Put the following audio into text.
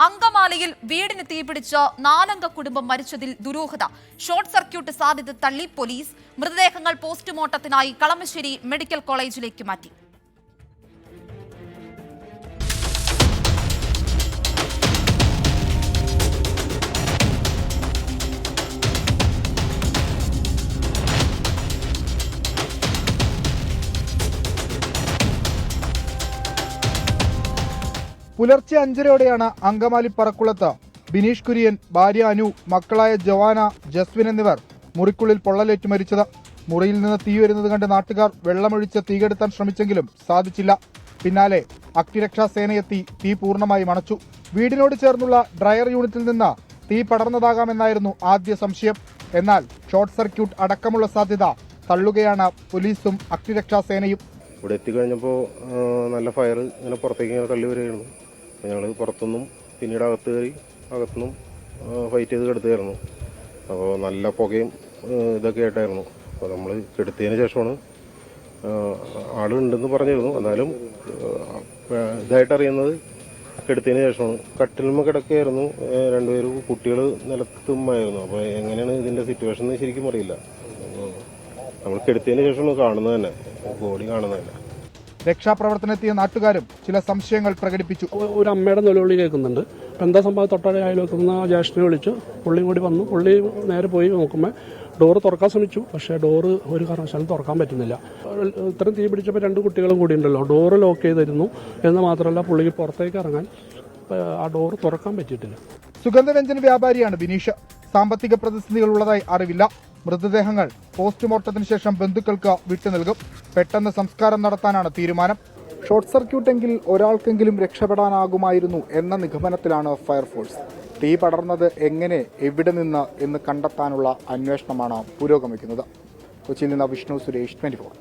അങ്കമാലിയിൽ വീടിന് തീപിടിച്ച് 4 അംഗ കുടുംബം മരിച്ചതിൽ ദുരൂഹത. ഷോർട്ട് സർക്യൂട്ട് സാധ്യത തള്ളി പോലീസ്. മൃതദേഹങ്ങൾ പോസ്റ്റ്മോർട്ടത്തിനായി കളമശ്ശേരി മെഡിക്കൽ കോളേജിലേക്ക് മാറ്റി. പുലർച്ചെ 5:30 അങ്കമാലി പറക്കുളത്ത് ബിനീഷ് കുര്യൻ, ഭാര്യ അനു, മക്കളായ ജവാന, ജസ്വിൻ എന്നിവർ മുറിക്കുള്ളിൽ പൊള്ളലേറ്റ് മരിച്ചത്. മുറിയിൽ നിന്ന് തീ വരുന്നത് കണ്ട് നാട്ടുകാർ വെള്ളമൊഴിച്ച് തീകെടുത്താൻ ശ്രമിച്ചെങ്കിലും സാധിച്ചില്ല. പിന്നാലെ അഗ്നിരക്ഷാസേനയെത്തി തീ പൂർണ്ണമായി മണച്ചു. വീടിനോട് ചേർന്നുള്ള ഡ്രയർ യൂണിറ്റിൽ നിന്ന് തീ പടർന്നതാകാമെന്നായിരുന്നു ആദ്യ സംശയം. എന്നാൽ ഷോർട്ട് സർക്യൂട്ട് അടക്കമുള്ള സാധ്യത തള്ളുകയാണ് പോലീസും അഗ്നിരക്ഷാസേനയും. ഇവിടെ എത്തിക്കഴിഞ്ഞപ്പോൾ നല്ല ഫയർ ഇങ്ങനെ പുറത്തേക്ക് ഇങ്ങനെ തള്ളി വരികയായിരുന്നു. ഞങ്ങൾ പുറത്തുനിന്നും പിന്നീട് അകത്ത് കയറി അകത്തുനിന്നും ഫൈറ്റ് ചെയ്ത് കെടുത്തായിരുന്നു. അപ്പോൾ നല്ല പുകയും ഇതൊക്കെ ആയിട്ടായിരുന്നു. അപ്പോൾ നമ്മൾ കെടുത്തതിന് ശേഷമാണ് ആളുണ്ടെന്ന് പറഞ്ഞിരുന്നു. എന്നാലും ഇതായിട്ടറിയുന്നത് കെടുത്തതിന് ശേഷമാണ്. കട്ടിലുമ്മ കിടക്കുകയായിരുന്നു രണ്ടുപേരും, കുട്ടികൾ നിലത്തുമായിരുന്നു. അപ്പോൾ എങ്ങനെയാണ് ഇതിൻ്റെ സിറ്റുവേഷൻ എന്ന് ശരിക്കും അറിയില്ല. നമ്മൾ കെടുത്തതിന് ശേഷമാണ് കാണുന്നത് തന്നെ, ബോഡി കാണുന്നത് തന്നെ. രക്ഷാപ്രവർത്തനത്തിയ നാട്ടുകാരും ചില സംശയങ്ങൾ പ്രകടിപ്പിച്ചു. ഒരു അമ്മയുടെ നിലവിളി കേൾക്കുന്നുണ്ട്. അപ്പം എന്താ സംഭവം? തൊട്ടടുത്ത അയൽവക്കുന്ന ജ്യേഷ്ഠനെ വിളിച്ചു. പുള്ളിയും കൂടി വന്നു. പുള്ളി നേരെ പോയി നോക്കുമ്പോൾ ഡോറ് തുറക്കാൻ ശ്രമിച്ചു. പക്ഷേ ഡോറ് ഒരു കാരണവശാലും തുറക്കാൻ പറ്റുന്നില്ല. ഇത്രയും തീ പിടിച്ചപ്പോൾ 2 കുട്ടികളും കൂടി ഉണ്ടല്ലോ. ഡോറ് ലോക്ക് ചെയ്തിരുന്നു എന്ന് മാത്രമല്ല, പുള്ളിക്ക് പുറത്തേക്ക് ഇറങ്ങാൻ ആ ഡോറ് തുറക്കാൻ പറ്റിയിട്ടില്ല. സുഗന്ധവ്യഞ്ജന വ്യാപാരിയാണ് ബിനീഷ്. സാമ്പത്തിക പ്രതിസന്ധികൾ ഉള്ളതായി അറിവില്ല. മൃതദേഹങ്ങൾ പോസ്റ്റ്മോർട്ടത്തിന് ശേഷം ബന്ധുക്കൾക്ക് വിട്ടു നൽകും. പെട്ടെന്ന് സംസ്കാരം നടത്താനാണ് തീരുമാനം. ഷോർട്ട് സർക്യൂട്ടെങ്കിൽ ഒരാൾക്കെങ്കിലും രക്ഷപ്പെടാനാകുമായിരുന്നു എന്ന നിഗമനത്തിലാണ് ഫയർഫോഴ്സ്. തീ പടർന്നത് എങ്ങനെ, എവിടെ നിന്ന് എന്ന് കണ്ടെത്താനുള്ള അന്വേഷണമാണ് പുരോഗമിക്കുന്നത്. കൊച്ചിയിൽ നിന്ന് വിഷ്ണു സുരേഷ്, 24.